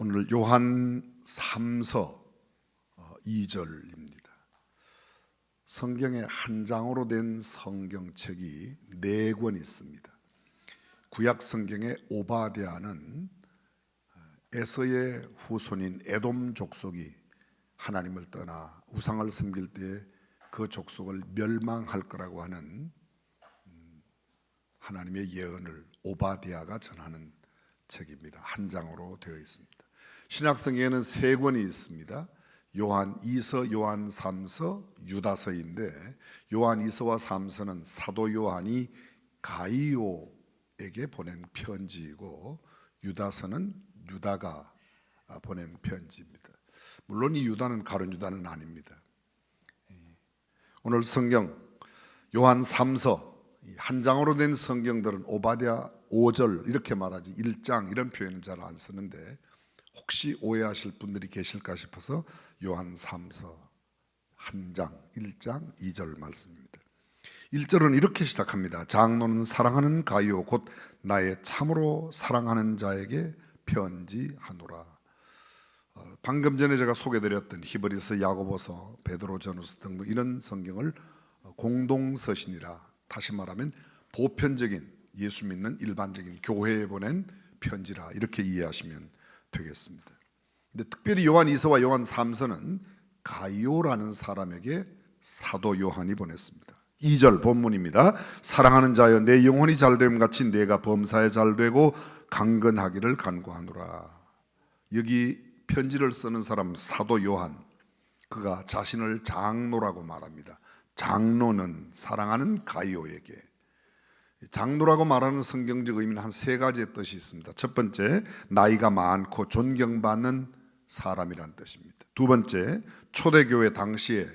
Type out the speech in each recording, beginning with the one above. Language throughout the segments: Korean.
오늘 요한 3서 2절입니다. 성경의 한 장으로 된 성경책이 4권 있습니다. 구약 성경의 오바댜는 에서의 후손인 에돔 족속이 하나님을 떠나 우상을 섬길 때 그 족속을 멸망할 거라고 하는 하나님의 예언을 오바댜가 전하는 책입니다. 한 장으로 되어 있습니다. 신약성경에는 3권이 있습니다. 요한 2서, 요한 3서, 유다서인데 요한 2서와 3서는 사도 요한이 가이오에게 보낸 편지이고 유다서는 유다가 보낸 편지입니다. 물론 이 유다는 가룟 유다는 아닙니다. 오늘 성경 요한 3서 한 장으로 된 성경들은 오바댜 5절 이렇게 말하지 1장 이런 표현은 잘 안 쓰는데 혹시 오해하실 분들이 계실까 싶어서 요한 3서 한 장 1장 2절 말씀입니다. 1절은 이렇게 시작합니다. 장로는 사랑하는 가이오 곧 나의 참으로 사랑하는 자에게 편지하노라. 방금 전에 제가 소개드렸던 히브리서, 야고보서, 베드로전후서 등등 이런 성경을 공동서신이라, 다시 말하면 보편적인 예수 믿는 일반적인 교회에 보낸 편지라 이렇게 이해하시면 되겠습니다. 근데 특별히 요한 2서와 요한 3서는 가이오라는 사람에게 사도 요한이 보냈습니다. 2절 본문입니다. 사랑하는 자여 내 영혼이 잘됨 같이 내가 범사에 잘되고 강건하기를 간구하노라. 여기 편지를 쓰는 사람 사도 요한, 그가 자신을 장로라고 말합니다. 장로는 사랑하는 가이오에게. 장로라고 말하는 성경적 의미는 한 3가지의 뜻이 있습니다. 첫 번째, 나이가 많고 존경받는 사람이란 뜻입니다. 두 번째, 초대교회 당시에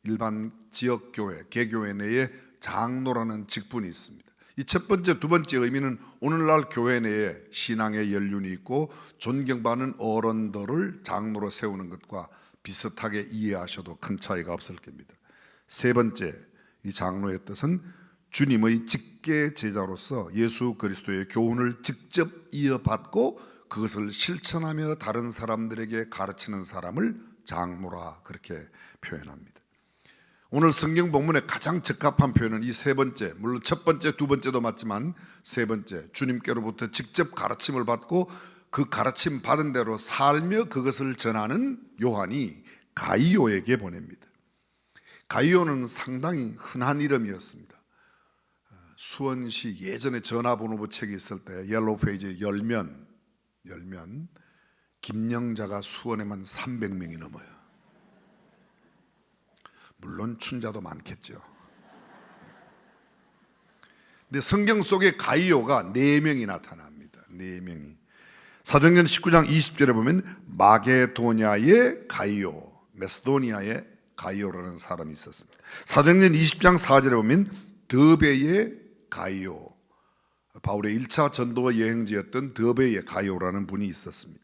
일반 지역교회, 개교회 내에 장로라는 직분이 있습니다. 이 첫 번째, 두 번째 의미는 오늘날 교회 내에 신앙의 연륜이 있고 존경받는 어른들을 장로로 세우는 것과 비슷하게 이해하셔도 큰 차이가 없을 겁니다. 세 번째, 이 장로의 뜻은 주님의 직계 제자로서 예수 그리스도의 교훈을 직접 이어받고 그것을 실천하며 다른 사람들에게 가르치는 사람을 장로라 그렇게 표현합니다. 오늘 성경 본문에 가장 적합한 표현은 이 세 번째, 물론 첫 번째, 두 번째도 맞지만 세 번째, 주님께로부터 직접 가르침을 받고 그 가르침 받은 대로 살며 그것을 전하는 요한이 가이오에게 보냅니다. 가이오는 상당히 흔한 이름이었습니다. 수원시 예전에 전화번호부 책이 있을 때 옐로우 페이지에 열면 김영자가 수원에만 300명이 넘어요. 물론 춘자도 많겠죠. 근데 성경 속에 가이오가 4명이 나타납니다. 4명이. 사도행전 19장 20절에 보면 마게도냐의 가이오, 메스도니아의 가이오라는 사람이 있었습니다. 사도행전 20장 4절에 보면 더베의 가이오, 바울의 1차 전도 여행지였던 더베의 가이오라는 분이 있었습니다.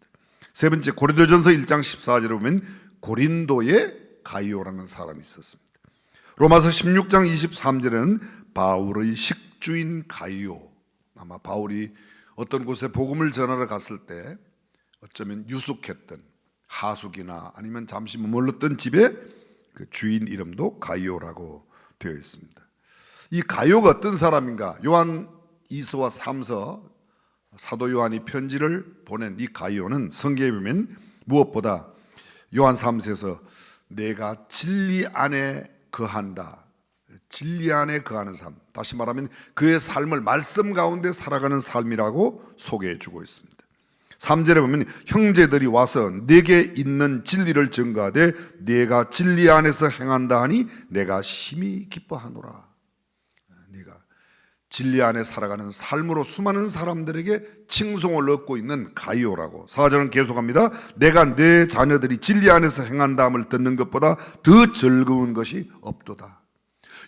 세 번째, 고린도전서 1장 14절에 보면 고린도의 가이오라는 사람이 있었습니다. 로마서 16장 23절에는 바울의 식주인 가이오, 아마 바울이 어떤 곳에 복음을 전하러 갔을 때 어쩌면 유숙했던 하숙이나 아니면 잠시 머물렀던 집에 그 주인 이름도 가이오라고 되어 있습니다. 이 가이오가 어떤 사람인가? 요한 2서와 3서 사도 요한이 편지를 보낸 이 가이오는 성경에 보면 무엇보다 요한 3서에서 내가 진리 안에 거한다, 진리 안에 거하는 삶, 다시 말하면 그의 삶을 말씀 가운데 살아가는 삶이라고 소개해 주고 있습니다. 3절에 보면 형제들이 와서 내게 있는 진리를 증거하되 내가 진리 안에서 행한다 하니 내가 심히 기뻐하노라. 네가 진리 안에 살아가는 삶으로 수많은 사람들에게 칭송을 얻고 있는 가이오라고. 4절은 계속합니다. 내가 내 자녀들이 진리 안에서 행한다함을 듣는 것보다 더 즐거운 것이 없도다.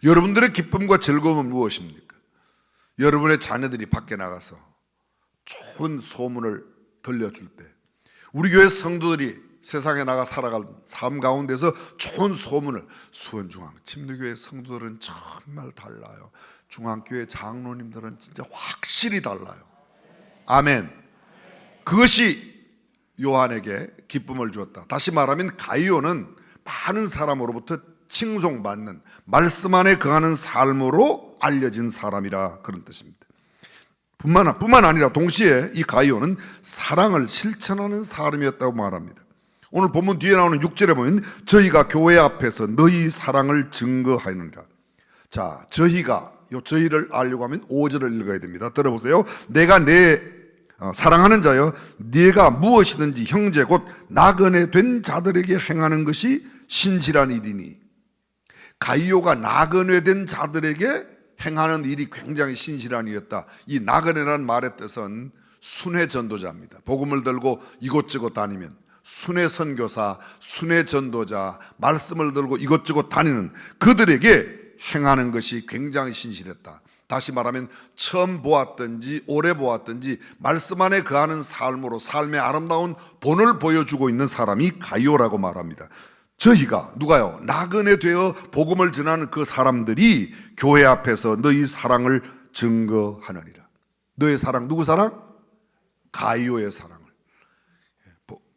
여러분들의 기쁨과 즐거움은 무엇입니까? 여러분의 자녀들이 밖에 나가서 좋은 소문을 들려줄 때, 우리 교회 성도들이 세상에 나가 살아갈 삶 가운데서 좋은 소문을, 수원중앙 침례교회 성도들은 정말 달라요. 중앙교회 장로님들은 진짜 확실히 달라요. 아멘. 그것이 요한에게 기쁨을 주었다. 다시 말하면 가이오는 많은 사람으로부터 칭송받는, 말씀 안에 거하는 삶으로 알려진 사람이라, 그런 뜻입니다. 뿐만 아니라 동시에 이 가이오는 사랑을 실천하는 사람이었다고 말합니다. 오늘 본문 뒤에 나오는 6절에 보면 저희가 교회 앞에서 너희 사랑을 증거하느니라. 자, 저희를 알려고 하면 5절을 읽어야 됩니다. 들어보세요. 내가 내 사랑하는 자여, 네가 무엇이든지 형제 곧 나그네 된 자들에게 행하는 것이 신실한 일이니. 가이오가 나그네 된 자들에게 행하는 일이 굉장히 신실한 일이었다. 이 나그네라는 말의 뜻은 순회 전도자입니다. 복음을 들고 이곳저곳 다니면 순회 선교사, 순회 전도자, 말씀을 들고 이곳저곳 다니는 그들에게 행하는 것이 굉장히 신실했다. 다시 말하면 처음 보았든지 오래 보았든지 말씀 안에 거하는 삶으로 삶의 아름다운 본을 보여주고 있는 사람이 가이오라고 말합니다. 저희가, 누가요? 나그네 되어 복음을 전하는 그 사람들이 교회 앞에서 너희 사랑을 증거하느니라. 너의 사랑, 누구 사랑? 가이오의 사랑을.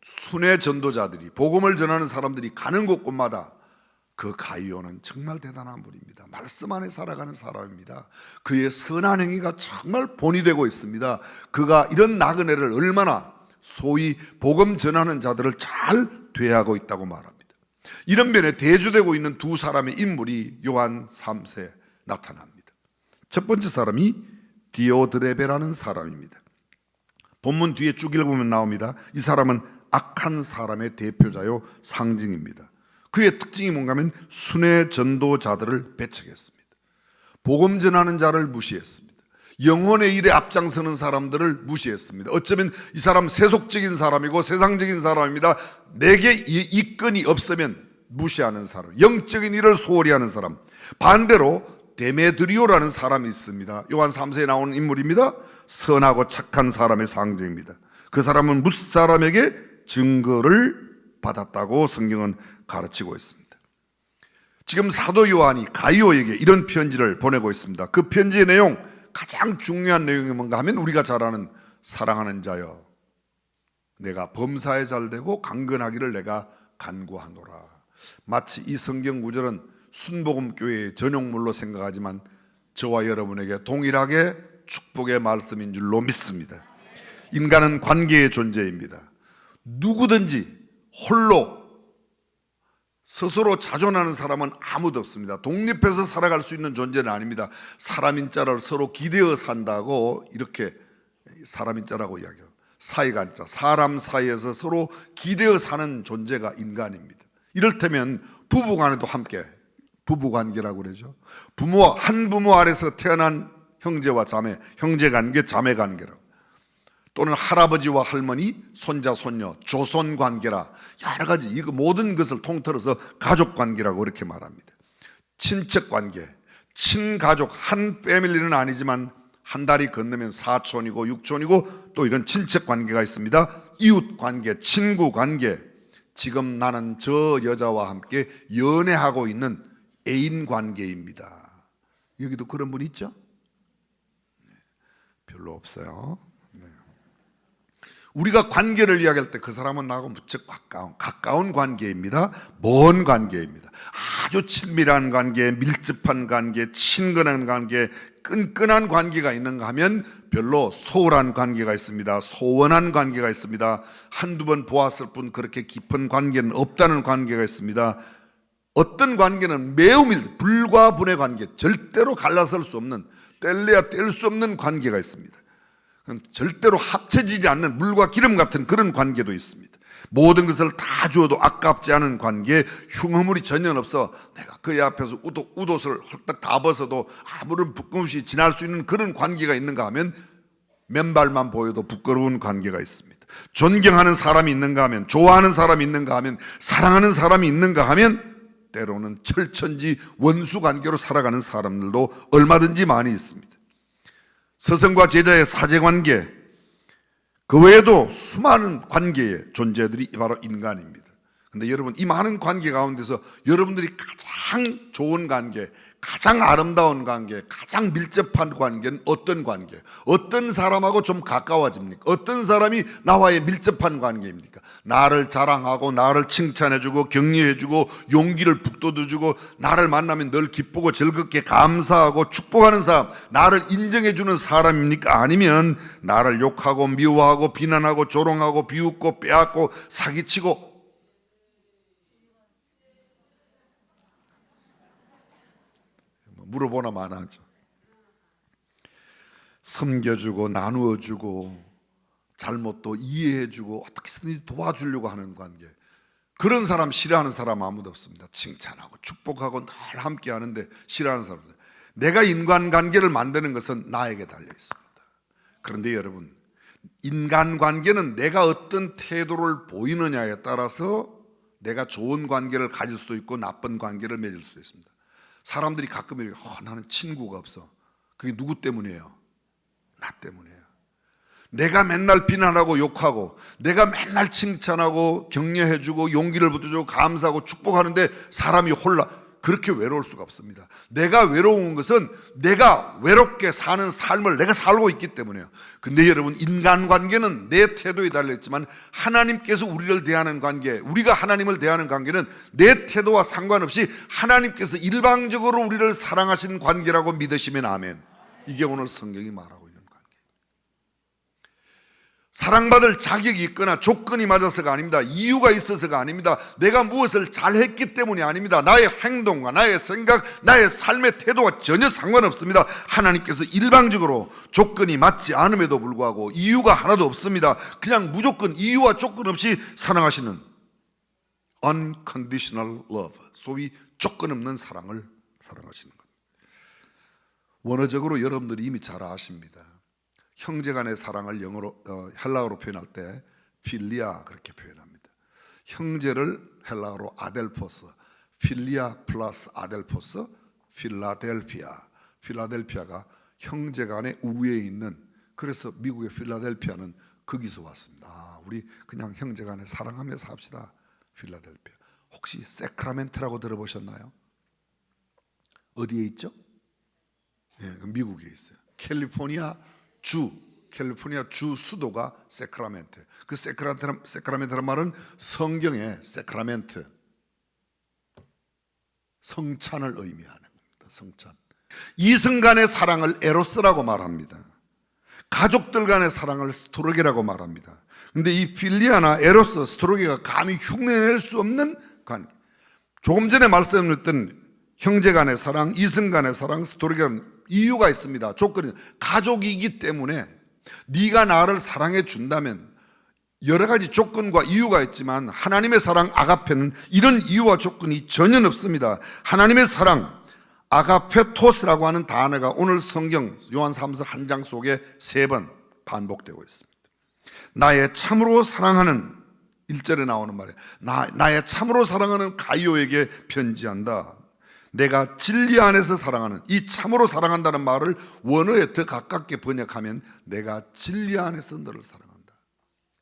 순회 전도자들이, 복음을 전하는 사람들이 가는 곳곳마다 그 가이오는 정말 대단한 분입니다. 말씀 안에 살아가는 사람입니다. 그의 선한 행위가 정말 본이 되고 있습니다. 그가 이런 나그네를 얼마나 소위 복음 전하는 자들을 잘 대하고 있다고 말합니다. 이런 면에 대조되고 있는 두 사람의 인물이 요한 3세에 나타납니다. 첫 번째 사람이 디오드레베라는 사람입니다. 본문 뒤에 쭉 읽으면 나옵니다. 이 사람은 악한 사람의 대표자요 상징입니다. 그의 특징이 뭔가 하면 순회 전도자들을 배척했습니다. 복음 전하는 자를 무시했습니다. 영혼의 일에 앞장서는 사람들을 무시했습니다. 어쩌면 이 사람 세속적인 사람이고 세상적인 사람입니다. 내게 이건이 없으면 무시하는 사람, 영적인 일을 소홀히 하는 사람. 반대로 데메드리오라는 사람이 있습니다. 요한 3세에 나오는 인물입니다. 선하고 착한 사람의 상징입니다. 그 사람은 뭇사람에게 증거를 받았다고 성경은 가르치고 있습니다. 지금 사도 요한이 가이오에게 이런 편지를 보내고 있습니다. 그 편지의 내용, 가장 중요한 내용이 뭔가 하면 우리가 잘 아는 사랑하는 자여, 내가 범사에 잘되고 강건하기를 내가 간구하노라. 마치 이 성경 구절은 순복음교회의 전용물로 생각하지만 저와 여러분에게 동일하게 축복의 말씀인 줄로 믿습니다. 인간은 관계의 존재입니다. 누구든지 홀로 스스로 자존하는 사람은 아무도 없습니다. 독립해서 살아갈 수 있는 존재는 아닙니다. 사람인자를 서로 기대어 산다고, 이렇게 사람인자라고 이야기해요. 사이간자, 사람 사이에서 서로 기대어 사는 존재가 인간입니다. 이를테면 부부간에도 함께, 부부관계라고 그러죠. 한 부모 아래서 태어난 형제와 자매, 형제관계, 자매관계라고. 또는 할아버지와 할머니, 손자, 손녀, 조손관계라, 여러 가지 이거 모든 것을 통틀어서 가족관계라고 그렇게 말합니다. 친척관계, 친가족, 한 패밀리는 아니지만 한 달이 건너면 사촌이고 육촌이고 또 이런 친척관계가 있습니다. 이웃관계, 친구관계. 지금 나는 저 여자와 함께 연애하고 있는 애인관계입니다. 여기도 그런 분 있죠? 별로 없어요. 우리가 관계를 이야기할 때 그 사람은 나하고 무척 가까운 관계입니다. 먼 관계입니다. 아주 친밀한 관계, 밀접한 관계, 친근한 관계, 끈끈한 관계가 있는가 하면 별로 소홀한 관계가 있습니다. 소원한 관계가 있습니다. 한두 번 보았을 뿐 그렇게 깊은 관계는 없다는 관계가 있습니다. 어떤 관계는 매우 불과 분의 관계, 절대로 갈라설 수 없는, 뗄래야 뗄 수 없는 관계가 있습니다. 절대로 합쳐지지 않는 물과 기름 같은 그런 관계도 있습니다. 모든 것을 다 주어도 아깝지 않은 관계, 흉허물이 전혀 없어 내가 그의 앞에서 웃옷을 헐떡 다 벗어도 아무런 부끄럼 없이 지날 수 있는 그런 관계가 있는가 하면 맨발만 보여도 부끄러운 관계가 있습니다. 존경하는 사람이 있는가 하면, 좋아하는 사람이 있는가 하면, 사랑하는 사람이 있는가 하면 때로는 철천지 원수 관계로 살아가는 사람들도 얼마든지 많이 있습니다. 스승과 제자의 사제관계, 그 외에도 수많은 관계의 존재들이 바로 인간입니다. 근데 여러분, 이 많은 관계 가운데서 여러분들이 가장 좋은 관계, 가장 아름다운 관계, 가장 밀접한 관계는 어떤 관계? 어떤 사람하고 좀 가까워집니까? 어떤 사람이 나와의 밀접한 관계입니까? 나를 자랑하고 나를 칭찬해주고 격려해주고 용기를 북돋워주고 나를 만나면 늘 기쁘고 즐겁게 감사하고 축복하는 사람, 나를 인정해주는 사람입니까? 아니면 나를 욕하고 미워하고 비난하고 조롱하고 비웃고 빼앗고 사기치고 물어보나 마나죠. 섬겨주고 나누어주고 잘못도 이해해주고 어떻게든 도와주려고 하는 관계, 그런 사람 싫어하는 사람 아무도 없습니다. 칭찬하고 축복하고 늘 함께 하는데 싫어하는 사람들. 내가 인간관계를 만드는 것은 나에게 달려 있습니다. 그런데 여러분, 인간관계는 내가 어떤 태도를 보이느냐에 따라서 내가 좋은 관계를 가질 수도 있고 나쁜 관계를 맺을 수도 있습니다. 사람들이 가끔 이렇게 나는 친구가 없어. 그게 누구 때문이에요? 나 때문이에요. 내가 맨날 비난하고 욕하고 내가 맨날 칭찬하고 격려해주고 용기를 북돋워주고 감사하고 축복하는데 사람이 그렇게 외로울 수가 없습니다. 내가 외로운 것은 내가 외롭게 사는 삶을 내가 살고 있기 때문에요. 근데 여러분, 인간관계는 내 태도에 달려있지만 하나님께서 우리를 대하는 관계, 우리가 하나님을 대하는 관계는 내 태도와 상관없이 하나님께서 일방적으로 우리를 사랑하시는 관계라고 믿으시면 아멘. 이게 오늘 성경이 말하고 있는 관계. 사랑받을 자격이 있거나 조건이 맞아서가 아닙니다. 이유가 있어서가 아닙니다. 내가 무엇을 잘했기 때문이 아닙니다. 나의 행동과 나의 생각, 나의 삶의 태도와 전혀 상관없습니다. 하나님께서 일방적으로 조건이 맞지 않음에도 불구하고 이유가 하나도 없습니다. 그냥 무조건 이유와 조건 없이 사랑하시는 unconditional love, 소위 조건 없는 사랑을 사랑하시는 것. 원어적으로 여러분들이 이미 잘 아십니다. 형제간의 사랑을 헬라어로 표현할 때 필리아 그렇게 표현합니다. 형제를 헬라어로 아델포스, 필리아 플러스 아델포스, 필라델피아. 필라델피아가 형제간의 우위에 있는, 그래서 미국의 필라델피아는 거기서 왔습니다. 우리 그냥 형제간에 사랑하며 삽시다. 필라델피아. 혹시 세크라멘트라고 들어보셨나요? 어디에 있죠? 미국에 있어요. 캘리포니아 주 수도가 세크라멘트. 그 세크라멘트란 말은 성경의 세크라멘트, 성찬을 의미하는 겁니다. 성찬. 이성 간의 사랑을 에로스라고 말합니다. 가족들 간의 사랑을 스토르게라고 말합니다. 근데 이 필리아나 에로스, 스토르게가 감히 흉내낼 수 없는 관계. 조금 전에 말씀드렸던 형제 간의 사랑, 이성 간의 사랑, 스토르게는 이유가 있습니다. 조건이 가족이기 때문에 네가 나를 사랑해 준다면, 여러 가지 조건과 이유가 있지만 하나님의 사랑 아가페는 이런 이유와 조건이 전혀 없습니다. 하나님의 사랑 아가페토스라고 하는 단어가 오늘 성경 요한 3서 한 장 속에 3번 반복되고 있습니다. 나의 참으로 사랑하는, 1절에 나오는 말이에요. 나의 참으로 사랑하는 가이오에게 편지한다. 내가 진리 안에서 사랑하는, 이 참으로 사랑한다는 말을 원어에 더 가깝게 번역하면 내가 진리 안에서 너를 사랑한다.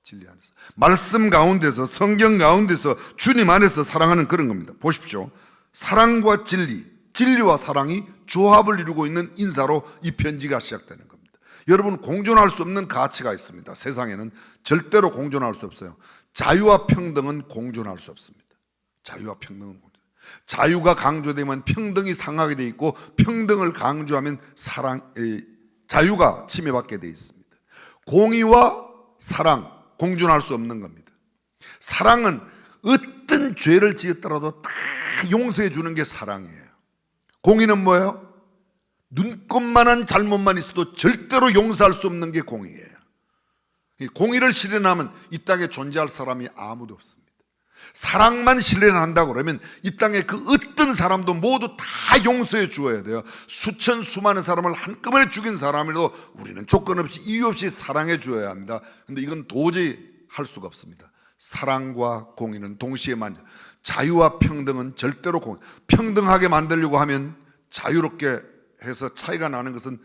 진리 안에서, 말씀 가운데서, 성경 가운데서, 주님 안에서 사랑하는 그런 겁니다. 보십시오. 사랑과 진리, 진리와 사랑이 조합을 이루고 있는 인사로 이 편지가 시작되는 겁니다. 여러분, 공존할 수 없는 가치가 있습니다. 세상에는 절대로 공존할 수 없어요. 자유와 평등은 공존할 수 없습니다. 자유와 평등은 공존. 자유가 강조되면 평등이 상하게 돼 있고, 평등을 강조하면 자유가 침해받게 돼 있습니다. 공의와 사랑 공존할 수 없는 겁니다. 사랑은 어떤 죄를 지었더라도 다 용서해 주는 게 사랑이에요. 공의는 뭐예요? 눈꼽만한 잘못만 있어도 절대로 용서할 수 없는 게 공의예요. 공의를 실현하면 이 땅에 존재할 사람이 아무도 없습니다. 사랑만 실현한다고 그러면 이 땅에 그 어떤 사람도 모두 다 용서해 주어야 돼요. 수천 수많은 사람을 한꺼번에 죽인 사람이라도 우리는 조건 없이 이유 없이 사랑해 주어야 합니다. 근데 이건 도저히 할 수가 없습니다. 사랑과 공의는 동시에만, 자유와 평등은 절대로 평등하게 만들려고 하면 자유롭게 해서 차이가 나는 것은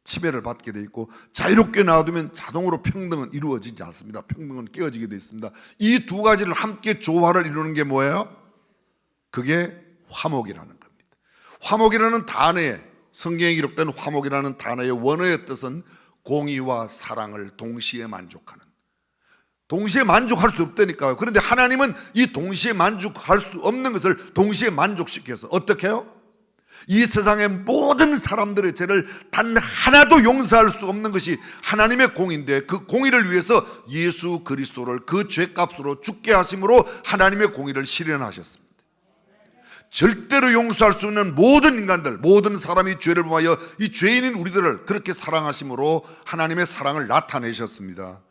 침해를 받게 돼 있고, 자유롭게 놔두면 자동으로 평등은 이루어지지 않습니다. 평등은 깨어지게 돼 있습니다. 이 두 가지를 함께 조화를 이루는 게 뭐예요? 그게 화목이라는 겁니다. 화목이라는 단어에, 성경에 기록된 화목이라는 단어의 원어의 뜻은 공의와 사랑을 동시에 만족하는, 동시에 만족할 수 없다니까요. 그런데 하나님은 이 동시에 만족할 수 없는 것을 동시에 만족시켜서 어떻게 해요? 이 세상의 모든 사람들의 죄를 단 하나도 용서할 수 없는 것이 하나님의 공의인데, 그 공의를 위해서 예수 그리스도를 그 죄값으로 죽게 하심으로 하나님의 공의를 실현하셨습니다. 절대로 용서할 수 없는 모든 인간들, 모든 사람이 죄를 범하여 이 죄인인 우리들을 그렇게 사랑하심으로 하나님의 사랑을 나타내셨습니다.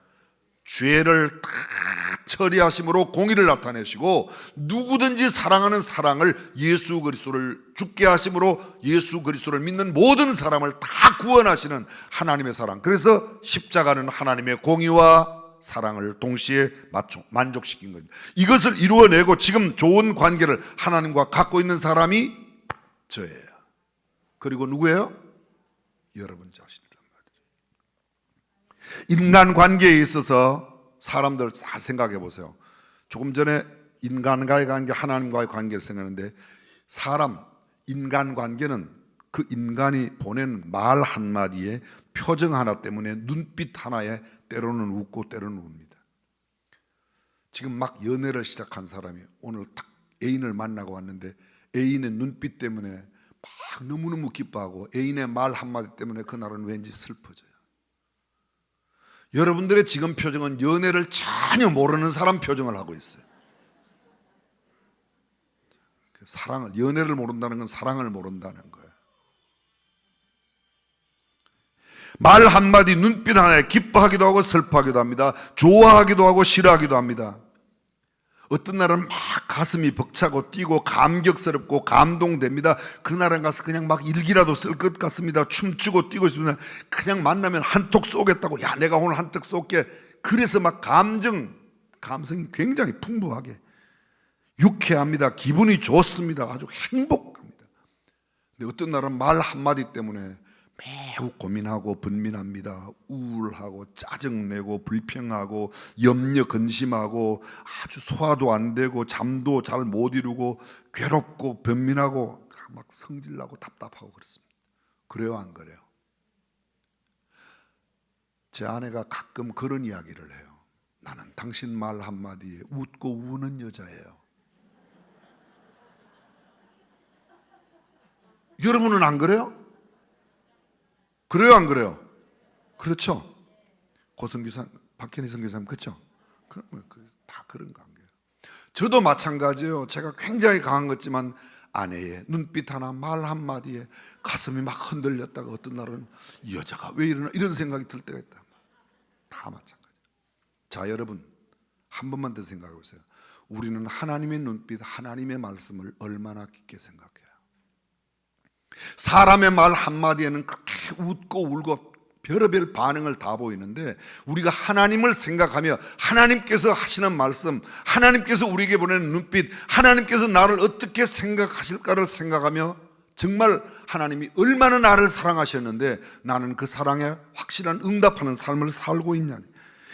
죄를 다 처리하심으로 공의를 나타내시고, 누구든지 사랑하는 사랑을 예수 그리스도를 죽게 하심으로 예수 그리스도를 믿는 모든 사람을 다 구원하시는 하나님의 사랑. 그래서 십자가는 하나님의 공의와 사랑을 동시에 만족시킨 거죠. 이것을 이루어내고 지금 좋은 관계를 하나님과 갖고 있는 사람이 저예요. 그리고 누구예요? 여러분 자신이란 말이죠. 인간관계에 있어서 사람들 잘 생각해 보세요. 조금 전에 인간과의 관계, 하나님과의 관계를 생각하는데, 사람, 인간관계는 그 인간이 보내는 말 한마디에, 표정 하나 때문에, 눈빛 하나에 때로는 웃고 때로는 웁니다. 지금 막 연애를 시작한 사람이 오늘 딱 애인을 만나고 왔는데, 애인의 눈빛 때문에 막 너무너무 기뻐하고, 애인의 말 한마디 때문에 그날은 왠지 슬퍼져요. 여러분들의 지금 표정은 연애를 전혀 모르는 사람 표정을 하고 있어요. 사랑을, 연애를 모른다는 건 사랑을 모른다는 거예요. 말 한마디, 눈빛 하나에 기뻐하기도 하고 슬퍼하기도 합니다. 좋아하기도 하고 싫어하기도 합니다. 어떤 날은 막 가슴이 벅차고 뛰고 감격스럽고 감동됩니다. 그날은 가서 그냥 막 일기라도 쓸 것 같습니다. 춤추고 뛰고 싶으면 그냥 만나면 한턱 쏘겠다고, 야 내가 오늘 한턱 쏠게. 그래서 막 감성이 굉장히 풍부하게 유쾌합니다. 기분이 좋습니다. 아주 행복합니다. 근데 어떤 날은 말 한마디 때문에 매우 고민하고 번민합니다. 우울하고 짜증내고 불평하고 염려 근심하고 아주 소화도 안 되고 잠도 잘 못 이루고 괴롭고 번민하고 막 성질나고 답답하고 그렇습니다. 그래요, 안 그래요? 제 아내가 가끔 그런 이야기를 해요. 나는 당신 말 한마디에 웃고 우는 여자예요. 여러분은 안 그래요? 그래요, 안 그래요? 그렇죠. 고성규 사, 박현희 선교사님, 그렇죠? 그러면 다 그런 관계예요. 저도 마찬가지예요. 제가 굉장히 강한 것지만 아내의 눈빛 하나, 말 한마디에 가슴이 막 흔들렸다가 어떤 날은 이 여자가 왜 이러나 이런 생각이 들 때가 있다. 다 마찬가지예요. 자, 여러분 한 번만 더 생각해 보세요. 우리는 하나님의 눈빛, 하나님의 말씀을 얼마나 깊게 생각해요? 사람의 말 한마디에는 그렇게 웃고 울고 별의별 반응을 다 보이는데, 우리가 하나님을 생각하며 하나님께서 하시는 말씀, 하나님께서 우리에게 보내는 눈빛, 하나님께서 나를 어떻게 생각하실까를 생각하며 정말 하나님이 얼마나 나를 사랑하셨는데 나는 그 사랑에 확실한 응답하는 삶을 살고 있냐니.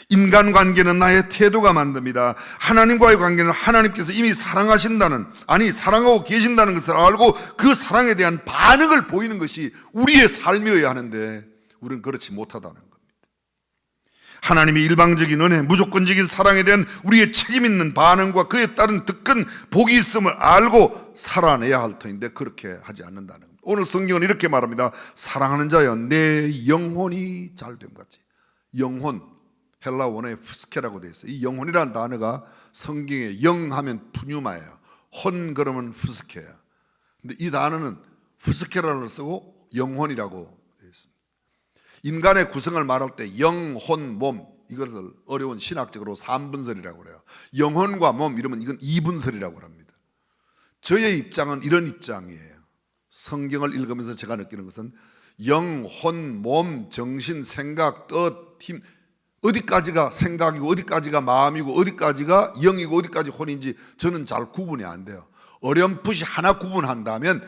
인간관계는 나의 태도가 만듭니다. 하나님과의 관계는 하나님께서 이미 사랑하신다는, 아니 사랑하고 계신다는 것을 알고 그 사랑에 대한 반응을 보이는 것이 우리의 삶이어야 하는데 우리는 그렇지 못하다는 겁니다. 하나님의 일방적인 은혜, 무조건적인 사랑에 대한 우리의 책임 있는 반응과 그에 따른 더 큰 복이 있음을 알고 살아내야 할 터인데 그렇게 하지 않는다는 겁니다. 오늘 성경은 이렇게 말합니다. 사랑하는 자여 내 영혼이 잘됨 같이. 영혼, 헬라 원어에 푸스케라고 되어 있어요. 이 영혼이라는 단어가 성경에 영 하면 푸뉴마예요. 혼 그러면 푸스케예요. 근데 이 단어는 푸스케라를 쓰고 영혼이라고 되어 있습니다. 인간의 구성을 말할 때 영, 혼, 몸, 이것을 어려운 신학적으로 3분설이라고 그래요. 영혼과 몸 이러면 이건 2분설이라고 합니다. 저의 입장은 이런 입장이에요. 성경을 읽으면서 제가 느끼는 것은 영, 혼, 몸, 정신, 생각, 뜻, 힘, 어디까지가 생각이고 어디까지가 마음이고 어디까지가 영이고 어디까지 혼인지 저는 잘 구분이 안 돼요. 어렴풋이 하나 구분한다면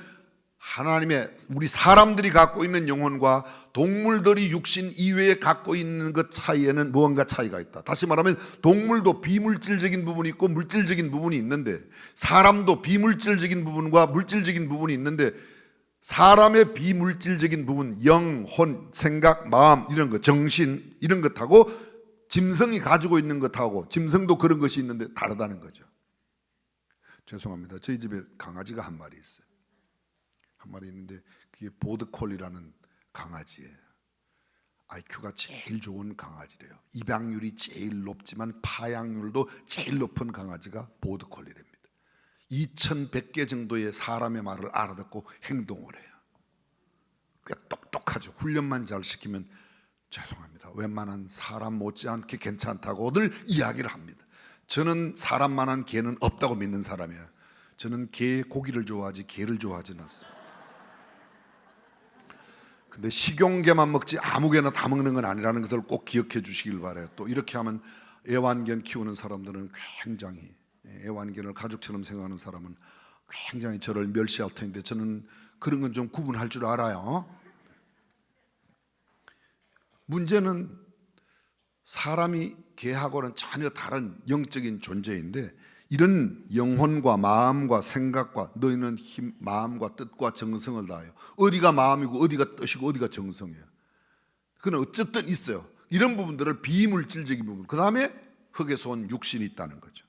하나님의, 우리 사람들이 갖고 있는 영혼과 동물들이 육신 이외에 갖고 있는 것 차이에는 무언가 차이가 있다. 다시 말하면 동물도 비물질적인 부분이 있고 물질적인 부분이 있는데, 사람도 비물질적인 부분과 물질적인 부분이 있는데, 사람의 비물질적인 부분, 영, 혼, 생각, 마음 이런 것, 정신 이런 것하고 짐승이 가지고 있는 것하고, 짐승도 그런 것이 있는데 다르다는 거죠. 죄송합니다. 저희 집에 강아지가 한 마리 있어요. 한 마리 있는데 그게 보드콜리라는 강아지예요. IQ가 제일 좋은 강아지래요. 입양률이 제일 높지만 파양률도 제일 높은 강아지가 보드콜리랍니다. 2100개 정도의 사람의 말을 알아듣고 행동을 해요. 꽤 똑똑하죠. 훈련만 잘 시키면, 죄송합니다, 웬만한 사람 못지않게 괜찮다고들 이야기를 합니다. 저는 사람만한 개는 없다고 믿는 사람이에요. 저는 개 고기를 좋아하지 개를 좋아하지는 않습니다. 근데 식용개만 먹지 아무 개나 다 먹는 건 아니라는 것을 꼭 기억해 주시길 바라요. 또 이렇게 하면 애완견 키우는 사람들은 굉장히, 애완견을 가족처럼 생각하는 사람은 굉장히 저를 멸시할 텐데, 저는 그런 건 좀 구분할 줄 알아요. 문제는 사람이 개하고는 전혀 다른 영적인 존재인데, 이런 영혼과 마음과 생각과, 너희는 힘, 마음과 뜻과 정성을 다하여, 어디가 마음이고 어디가 뜻이고 어디가 정성이에요. 그건 어쨌든 있어요. 이런 부분들을 비물질적인 부분, 그 다음에 흙에서 온 육신이 있다는 거죠.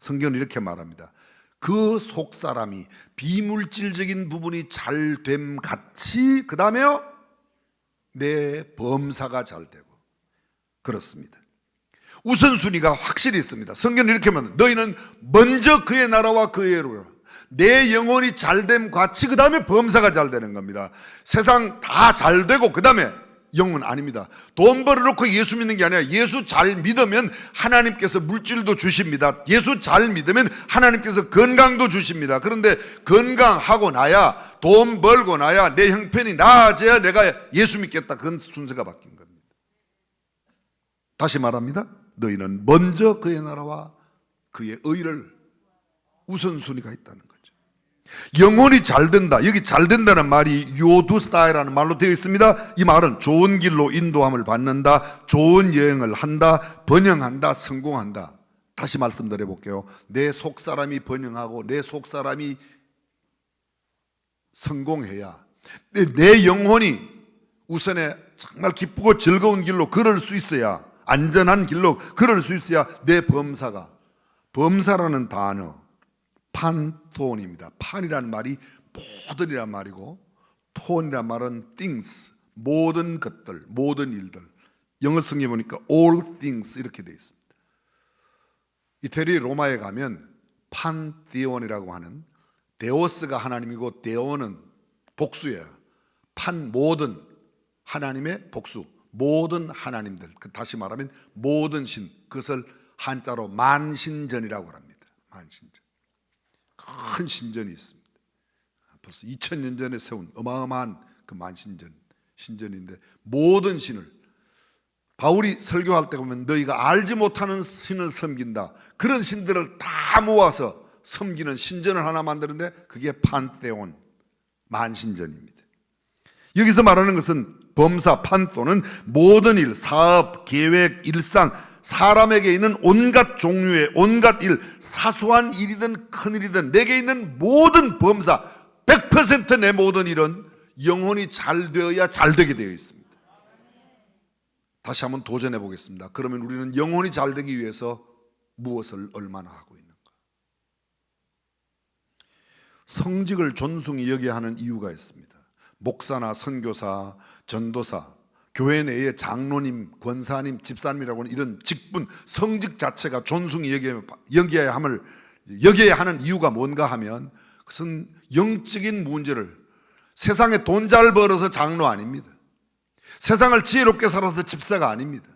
성경은 이렇게 말합니다. 그 속사람이 비물질적인 부분이 잘됨 같이, 그 다음에요, 내 범사가 잘 되고. 그렇습니다. 우선순위가 확실히 있습니다. 성경은 이렇게 말합니다. 너희는 먼저 그의 나라와 그의 의를, 내 영혼이 잘됨 같이 그 다음에 범사가 잘 되는 겁니다. 세상 다 잘 되고 그 다음에 영은 아닙니다. 돈 벌어놓고 예수 믿는 게 아니라, 예수 잘 믿으면 하나님께서 물질도 주십니다. 예수 잘 믿으면 하나님께서 건강도 주십니다. 그런데 건강하고 나야, 돈 벌고 나야, 내 형편이 나아져야 내가 예수 믿겠다. 그건 순서가 바뀐 겁니다. 다시 말합니다. 너희는 먼저 그의 나라와 그의 의를, 우선순위가 있다는 거죠. 영혼이 잘 된다, 여기 잘 된다는 말이 요두스타이라는 말로 되어 있습니다. 이 말은 좋은 길로 인도함을 받는다, 좋은 여행을 한다, 번영한다, 성공한다. 다시 말씀드려 볼게요. 내 속사람이 번영하고 내 속사람이 성공해야, 내 영혼이 우선에 정말 기쁘고 즐거운 길로 걸을 수 있어야, 안전한 길로 걸을 수 있어야 내 범사가, 범사라는 단어 판톤입니다. 판이라는 말이 모든이란 말이고, 톤이란 말은 things, 모든 것들, 모든 일들. 영어 성경에 보니까 all things 이렇게 되어 있습니다. 이태리 로마에 가면 판티온이라고 하는, 데오스가 하나님이고 데오는 복수예요. 판, 모든, 하나님의 복수, 모든 하나님들, 다시 말하면 모든 신, 그것을 한자로 만신전이라고 합니다. 만신전, 큰 신전이 있습니다. 벌써 2000년 전에 세운 어마어마한 그 만신전, 신전인데, 모든 신을, 바울이 설교할 때 보면 너희가 알지 못하는 신을 섬긴다, 그런 신들을 다 모아서 섬기는 신전을 하나 만드는데 그게 판테온, 만신전입니다. 여기서 말하는 것은 범사, 판토는 모든 일, 사업, 계획, 일상, 사람에게 있는 온갖 종류의 온갖 일, 사소한 일이든 큰 일이든 내게 있는 모든 범사, 100% 내 모든 일은 영혼이 잘 되어야 잘 되게 되어 있습니다. 다시 한번 도전해 보겠습니다. 그러면 우리는 영혼이 잘 되기 위해서 무엇을 얼마나 하고 있는가? 성직을 존중히 여겨야 하는 이유가 있습니다. 목사나 선교사, 전도사, 교회 내의 장로님, 권사님, 집사님이라고 하는 이런 직분, 성직 자체가 존중히 여겨야 하는 이유가 뭔가 하면, 그것은 영적인 문제를, 세상에 돈 잘 벌어서 장로 아닙니다. 세상을 지혜롭게 살아서 집사가 아닙니다.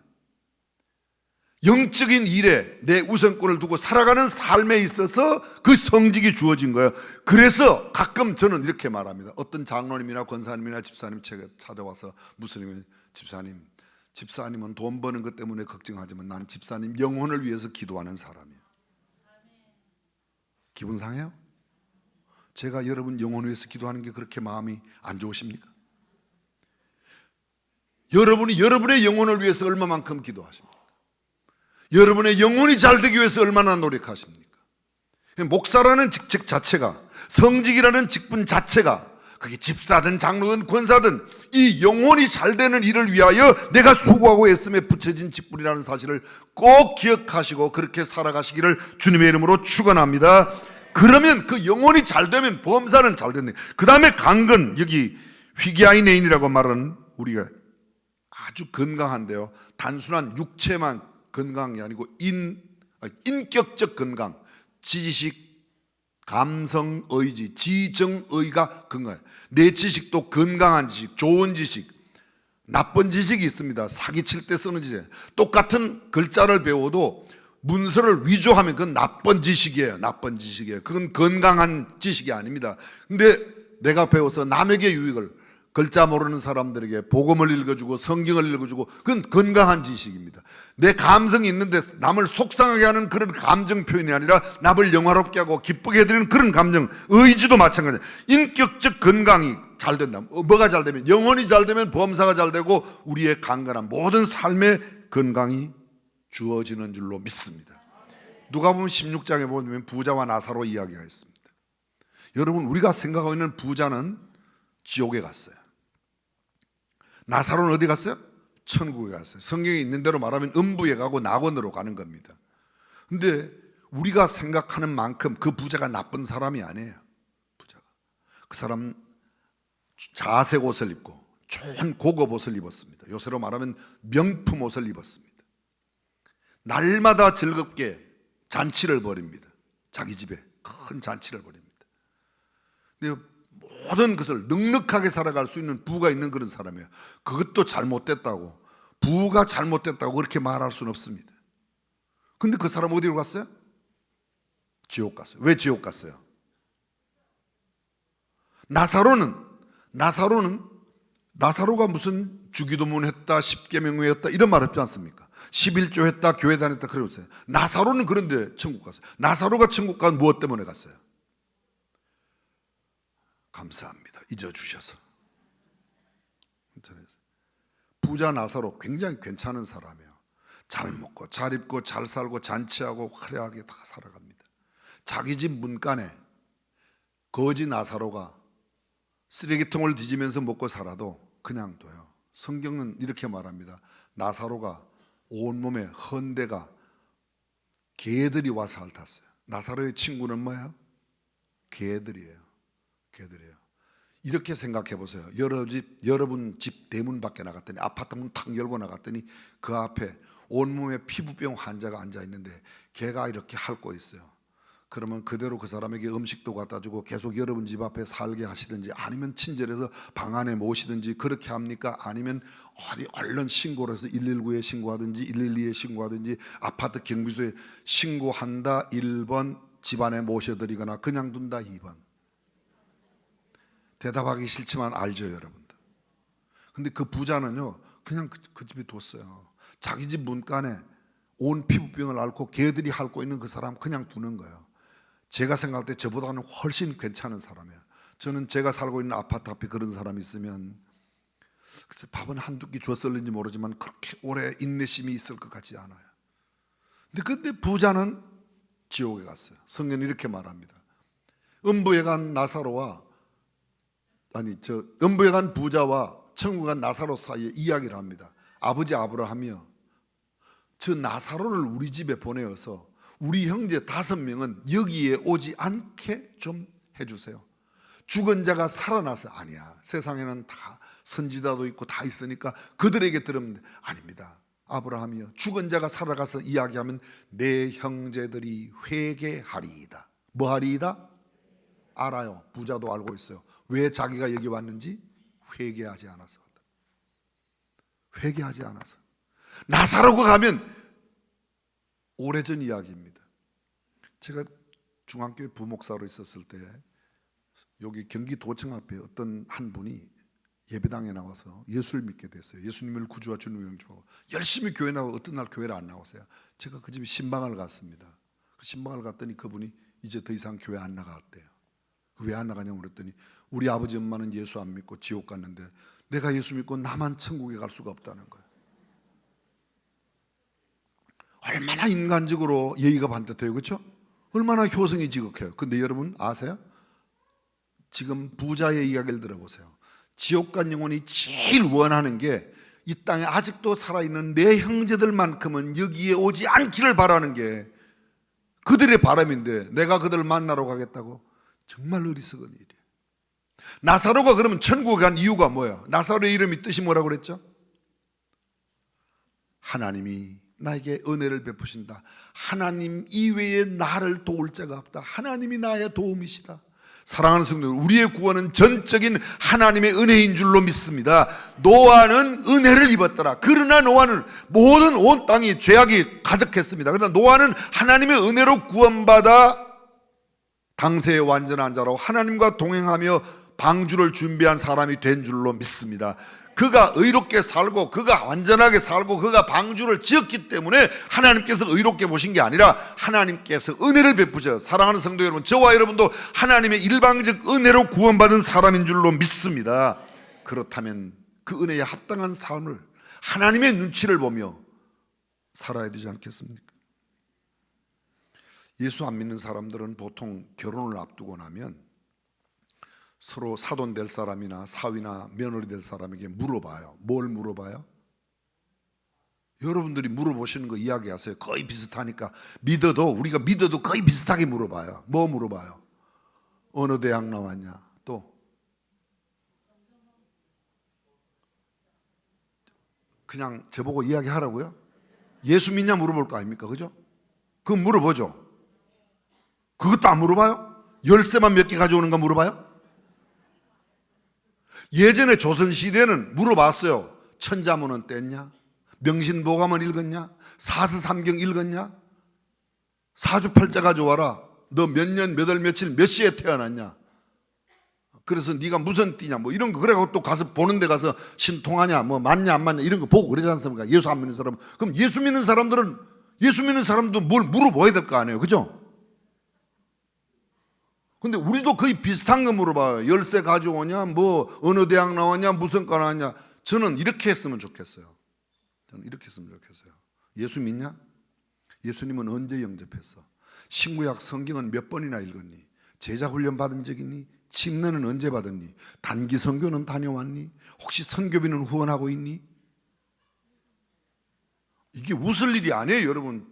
영적인 일에 내 우선권을 두고 살아가는 삶에 있어서 그 성직이 주어진 거예요. 그래서 가끔 저는 이렇게 말합니다. 어떤 장로님이나 권사님이나 집사님 찾아와서 무슨 집사님은 돈 버는 것 때문에 걱정하지만 난 집사님 영혼을 위해서 기도하는 사람이에요. 기분 상해요? 제가 여러분 영혼을 위해서 기도하는 게 그렇게 마음이 안 좋으십니까? 여러분이 여러분의 영혼을 위해서 얼마만큼 기도하십니까? 여러분의 영혼이 잘 되기 위해서 얼마나 노력하십니까? 목사라는 직책 자체가, 성직이라는 직분 자체가, 그게 집사든 장로든 권사든 이 영혼이 잘 되는 일을 위하여 내가 수고하고 애씀에 붙여진 직분이라는 사실을 꼭 기억하시고 그렇게 살아가시기를 주님의 이름으로 축원합니다. 그러면 그 영혼이 잘 되면 범사는 잘 된다. 그 다음에 강건, 여기 휘기아이네인이라고 말하는 우리가 아주 건강한데요, 단순한 육체만 건강이 아니고 인격적 건강, 지식, 감성, 의지, 지정의가 건강해요. 내 지식도 건강한 지식, 좋은 지식, 나쁜 지식이 있습니다. 사기칠 때 쓰는 지식. 똑같은 글자를 배워도 문서를 위조하면 그건 나쁜 지식이에요. 나쁜 지식이에요. 그건 건강한 지식이 아닙니다. 근데 내가 배워서 남에게 유익을, 글자 모르는 사람들에게 복음을 읽어주고 성경을 읽어주고, 그건 건강한 지식입니다. 내 감성이 있는데 남을 속상하게 하는 그런 감정 표현이 아니라 남을 영화롭게 하고 기쁘게 해드리는 그런 감정, 의지도 마찬가지예요. 인격적 건강이 잘 된다. 뭐가 잘 되면, 영혼이 잘 되면 범사가 잘 되고 우리의 강건한 모든 삶의 건강이 주어지는 줄로 믿습니다. 누가복음 16장에 보면 부자와 나사로 이야기가 있습니다. 여러분, 우리가 생각하고 있는 부자는 지옥에 갔어요. 나사로는 어디 갔어요? 천국에 갔어요. 성경에 있는 대로 말하면 음부에 가고 낙원으로 가는 겁니다. 근데 우리가 생각하는 만큼 그 부자가 나쁜 사람이 아니에요. 부자가, 그 사람 자색 옷을 입고 좋은 고급 옷을 입었습니다. 요새로 말하면 명품 옷을 입었습니다. 날마다 즐겁게 잔치를 벌입니다. 자기 집에 큰 잔치를 벌입니다. 근데 모든 것을 넉넉하게 살아갈 수 있는 부가 있는 그런 사람이에요. 그것도 잘못됐다고, 부가 잘못됐다고 그렇게 말할 수는 없습니다. 근데 그 사람 어디로 갔어요? 지옥 갔어요. 왜 지옥 갔어요? 나사로가 무슨 주기도문 했다, 십계명 했다 이런 말 없지 않습니까? 11조 했다, 교회 다녔다 그러면서요. 나사로는 그런데 천국 갔어요. 나사로가 천국 간 무엇 때문에 갔어요? 감사합니다. 잊어주셔서. 부자 나사로 굉장히 괜찮은 사람이에요. 잘 먹고 잘 입고 잘 살고 잔치하고 화려하게 다 살아갑니다. 자기 집 문간에 거지 나사로가 쓰레기통을 뒤지면서 먹고 살아도 그냥 둬요. 성경은 이렇게 말합니다. 나사로가 온몸에 헌대가 개들이 와서 핥았어요. 나사로의 친구는 뭐예요? 개들이에요. 개들이에요. 이렇게 생각해 보세요. 여러분 집 대문 밖에 나갔더니, 아파트 문 탁 열고 나갔더니 그 앞에 온몸에 피부병 환자가 앉아 있는데 개가 이렇게 핥고 있어요. 그러면 그대로 그 사람에게 음식도 갖다 주고 계속 여러분 집 앞에 살게 하시든지, 아니면 친절해서 방 안에 모시든지 그렇게 합니까? 아니면 어디 얼른 신고를 해서 119에 신고하든지 112에 신고하든지 아파트 경비소에 신고한다 1번, 집안에 모셔드리거나 그냥 둔다 2번. 대답하기 싫지만 알죠, 여러분들. 근데 그 부자는요, 그냥 그 집에 뒀어요. 자기 집 문간에 온 피부병을 앓고 개들이 핥고 있는 그 사람 그냥 두는 거예요. 제가 생각할 때 저보다는 훨씬 괜찮은 사람이에요. 저는 제가 살고 있는 아파트 앞에 그런 사람이 있으면 글쎄 밥은 한두 끼 줬을는지 모르지만 그렇게 오래 인내심이 있을 것 같지 않아요. 근데 부자는 지옥에 갔어요. 성경은 이렇게 말합니다. 음부에 간 음부에 간 부자와 천국에 간 나사로 사이에 이야기를 합니다. 아버지 아브라함이요, 저 나사로를 우리 집에 보내어서 우리 형제 5명은 여기에 오지 않게 좀 해주세요. 죽은 자가 살아나서. 아니야, 세상에는 다 선지자도 있고 다 있으니까 그들에게 들으면 아닙니다. 아브라함이요, 죽은 자가 살아가서 이야기하면 내 형제들이 회개하리이다. 뭐 하리이다? 알아요. 부자도 알고 있어요. 왜 자기가 여기 왔는지? 회개하지 않아서. 회개하지 않아서. 나사로가 가면 오래전 이야기입니다. 제가 중앙교회 부목사로 있었을 때 여기 경기도청 앞에 어떤 한 분이 예배당에 나와서 예수를 믿게 됐어요. 예수님을 구주와 주님으로 영접하고 열심히 교회 나가고 어떤 날 교회를 안 나오세요. 제가 그 집에 신방을 갔습니다. 그 신방을 갔더니 그분이 이제 더 이상 교회 안 나갔대요. 왜 안 나가냐고 그랬더니 우리 아버지 엄마는 예수 안 믿고 지옥 갔는데 내가 예수 믿고 나만 천국에 갈 수가 없다는 거예요. 얼마나 인간적으로 예의가 반듯해요, 그렇죠? 얼마나 효성이 지극해요. 근데 여러분 아세요? 지금 부자의 이야기를 들어보세요. 지옥 간 영혼이 제일 원하는 게 이 땅에 아직도 살아있는 내 형제들만큼은 여기에 오지 않기를 바라는 게 그들의 바람인데, 내가 그들을 만나러 가겠다고? 정말 어리석은 일이에요. 나사로가 그러면 천국에 간 이유가 뭐야? 나사로의 이름이 뜻이 뭐라고 그랬죠? 하나님이 나에게 은혜를 베푸신다. 하나님 이외에 나를 도울 자가 없다. 하나님이 나의 도움이시다. 사랑하는 성도, 우리의 구원은 전적인 하나님의 은혜인 줄로 믿습니다. 노아는 은혜를 입었더라. 그러나 노아는 모든 온 땅이 죄악이 가득했습니다. 그러나 노아는 하나님의 은혜로 구원받아 당세의 완전한 자로 하나님과 동행하며 방주를 준비한 사람이 된 줄로 믿습니다. 그가 의롭게 살고 그가 완전하게 살고 그가 방주를 지었기 때문에 하나님께서 의롭게 보신 게 아니라 하나님께서 은혜를 베푸셔. 사랑하는 성도 여러분, 저와 여러분도 하나님의 일방적 은혜로 구원받은 사람인 줄로 믿습니다. 그렇다면 그 은혜에 합당한 삶을 하나님의 눈치를 보며 살아야 되지 않겠습니까? 예수 안 믿는 사람들은 보통 결혼을 앞두고 나면 서로 사돈 될 사람이나 사위나 며느리 될 사람에게 물어봐요. 뭘 물어봐요? 여러분들이 물어보시는 거 이야기하세요. 거의 비슷하니까. 우리가 믿어도 거의 비슷하게 물어봐요. 뭐 물어봐요? 어느 대학 나왔냐? 또 그냥 저보고 이야기하라고요? 예수 믿냐 물어볼 거 아닙니까? 그죠? 그거 물어보죠. 그것도 안 물어봐요? 열쇠만 몇 개 가져오는 거 물어봐요? 예전에 조선시대는 물어봤어요. 천자문은 뗐냐? 명신보감은 읽었냐? 사서삼경 읽었냐? 사주팔자 가져와라. 너 몇 년, 몇 월, 며칠, 몇 시에 태어났냐? 그래서 네가 무슨 띠냐? 뭐 이런 거. 그래갖고 또 가서 보는 데 가서 신통하냐? 뭐 맞냐 안 맞냐? 이런 거 보고 그러지 않습니까? 예수 안 믿는 사람은. 그럼 예수 믿는 사람도 뭘 물어봐야 될 거 아니에요. 그죠? 근데 우리도 거의 비슷한 거 물어봐요. 열쇠 가져오냐? 뭐 어느 대학 나왔냐? 무슨 과 나왔냐? 저는 이렇게 했으면 좋겠어요. 예수 믿냐? 예수님은 언제 영접했어? 신구약 성경은 몇 번이나 읽었니? 제자 훈련 받은 적 있니? 침례는 언제 받았니? 단기 선교는 다녀왔니? 혹시 선교비는 후원하고 있니? 이게 웃을 일이 아니에요, 여러분.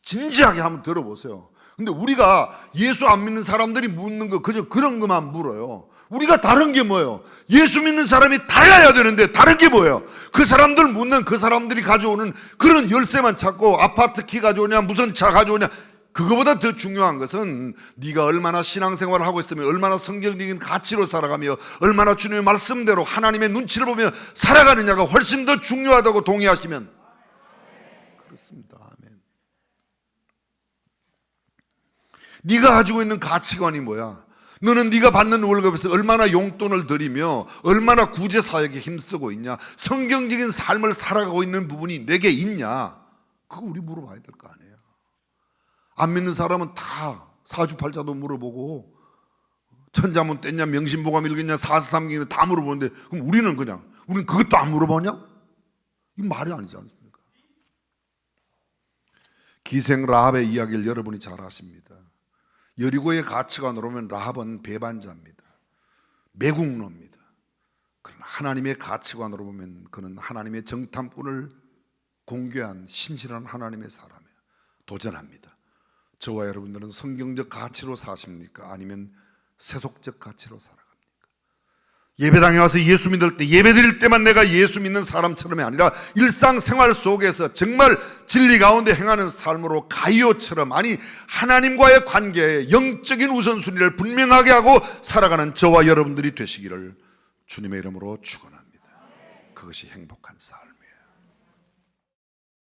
진지하게 한번 들어보세요. 근데 우리가 예수 안 믿는 사람들이 묻는 거 그저 그런 것만 물어요. 우리가 다른 게 뭐예요? 예수 믿는 사람이 달라야 되는데 다른 게 뭐예요? 그 사람들 묻는, 그 사람들이 가져오는 그런 열쇠만 찾고 아파트 키 가져오냐, 무슨 차 가져오냐. 그거보다 더 중요한 것은 네가 얼마나 신앙생활을 하고 있으면, 얼마나 성경적인 가치로 살아가며, 얼마나 주님의 말씀대로 하나님의 눈치를 보며 살아가느냐가 훨씬 더 중요하다고 동의하시면. 그렇습니다. 아멘. 네가 가지고 있는 가치관이 뭐야? 너는 네가 받는 월급에서 얼마나 용돈을 들이며 얼마나 구제사역에 힘쓰고 있냐? 성경적인 삶을 살아가고 있는 부분이 내게 있냐? 그거 우리 물어봐야 될 거 아니에요. 안 믿는 사람은 다 사주팔자도 물어보고 천자문 뗐냐, 명신보감 읽었냐, 사서삼경이냐 다 물어보는데, 그럼 우리는 그것도 안 물어보냐? 이거 말이 아니지 않습니까? 기생 라합의 이야기를 여러분이 잘 아십니다. 여리고의 가치관으로 보면 라합은 배반자입니다. 매국노입니다. 그러나 하나님의 가치관으로 보면 그는 하나님의 정탐꾼을 공개한 신실한 하나님의 사람이에요. 도전합니다. 저와 여러분들은 성경적 가치로 사십니까? 아니면 세속적 가치로 살아갑니까? 예배당에 와서 예수 믿을 때, 예배 드릴 때만 내가 예수 믿는 사람처럼이 아니라 일상생활 속에서 정말 진리 가운데 행하는 삶으로 가이오처럼, 아니 하나님과의 관계에 영적인 우선순위를 분명하게 하고 살아가는 저와 여러분들이 되시기를 주님의 이름으로 축원합니다. 그것이 행복한 삶이에요.